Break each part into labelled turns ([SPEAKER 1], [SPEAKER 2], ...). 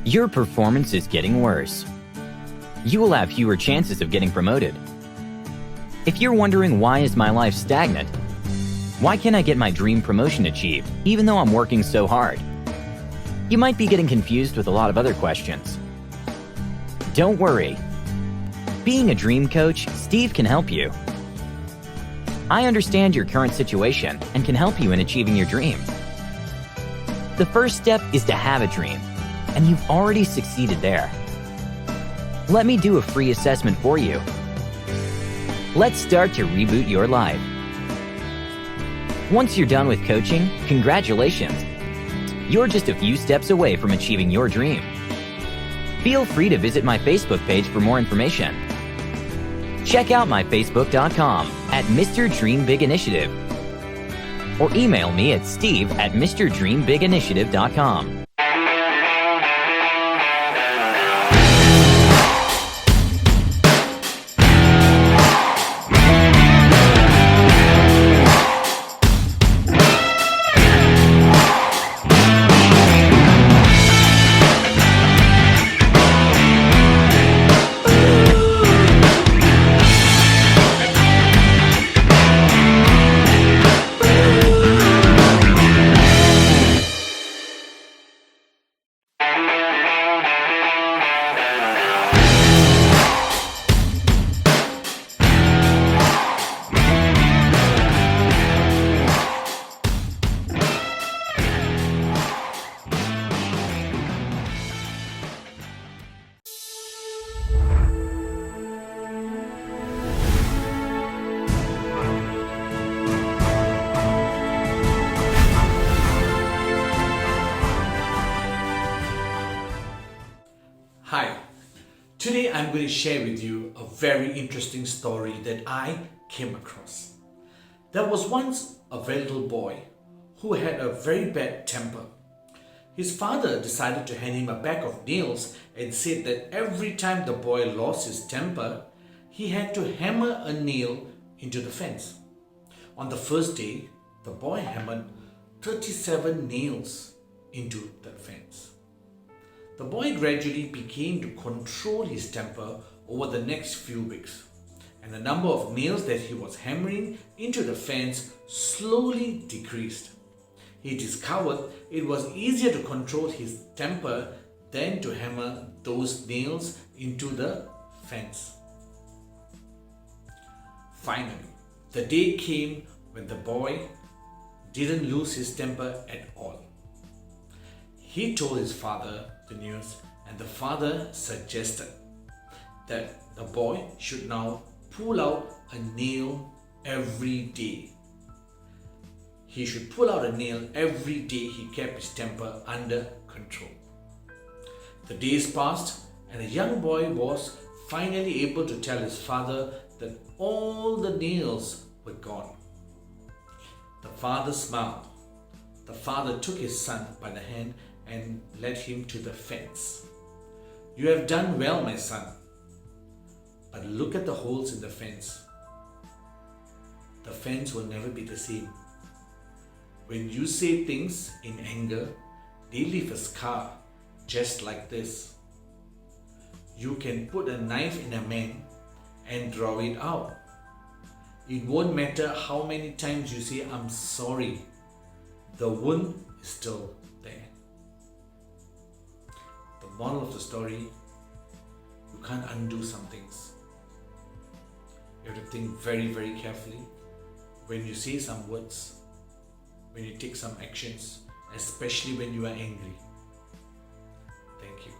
[SPEAKER 1] Your performance is getting worse. You will have fewer chances of getting promoted. If you're wondering why is my life stagnant, why can't I get my dream promotion achieved even though I'm working so hard? You might be getting confused with a lot of other questions. Don't worry. Being a dream coach, Steve can help you. I understand your current situation and can help you in achieving your dream. The first step is to have a dream, and you've already succeeded there. Let me do a free assessment for you. Let's start to reboot your life. Once you're done with coaching, congratulations. You're just a few steps away from achieving your dream. Feel free to visit my Facebook page for more information. Check out my facebook.com at Mr. Dream Big Initiative or email me at steve@mrdreambiginitiative.com.
[SPEAKER 2] Hi, today I'm going to share with you a very interesting story that I came across. There was once a very little boy who had a very bad temper. His father decided to hand him a bag of nails and said that every time the boy lost his temper, he had to hammer a nail into the fence. On the first day, the boy hammered 37 nails into the fence. The boy gradually began to control his temper over the next few weeks, and the number of nails that he was hammering into the fence slowly decreased. He discovered it was easier to control his temper than to hammer those nails into the fence. Finally, the day came when the boy didn't lose his temper at all. He told his father the news, and the father suggested that the boy should now pull out a nail every day. He should pull out a nail every day he kept his temper under control. The days passed, and the young boy was finally able to tell his father that all the nails were gone. The father smiled. The father took his son by the hand and led him to the fence. "You have done well, my son, but look at the holes in the fence. The fence will never be the same. When you say things in anger, they leave a scar just like this. You can put a knife in a man and draw it out. It won't matter how many times you say, 'I'm sorry,' the wound is still there." The moral of the story, you can't undo some things. You have to think very, very carefully when you say some words, when you take some actions, especially when you are angry. Thank you.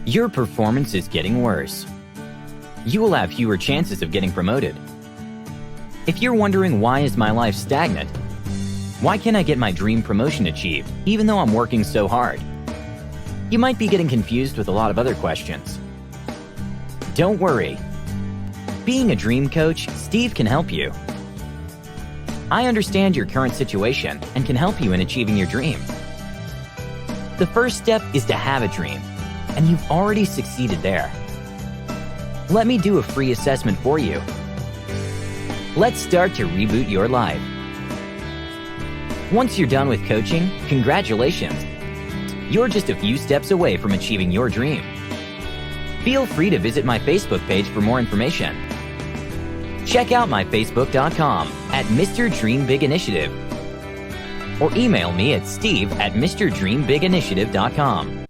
[SPEAKER 1] Your performance is getting worse. You will have fewer chances of getting promoted. If you're wondering why is my life stagnant, why can't I get my dream promotion achieved even though I'm working so hard? You might be getting confused with a lot of other questions. Don't worry. Being a dream coach, Steve can help you. I understand your current situation and can help you in achieving your dream. The first step is to have a dream, and you've already succeeded there. Let me do a free assessment for you. Let's start to reboot your life. Once you're done with coaching, congratulations. You're just a few steps away from achieving your dream. Feel free to visit my Facebook page for more information. Check out my facebook.com at Mr. Dream Big Initiative or email me at steve@mrdreambiginitiative.com.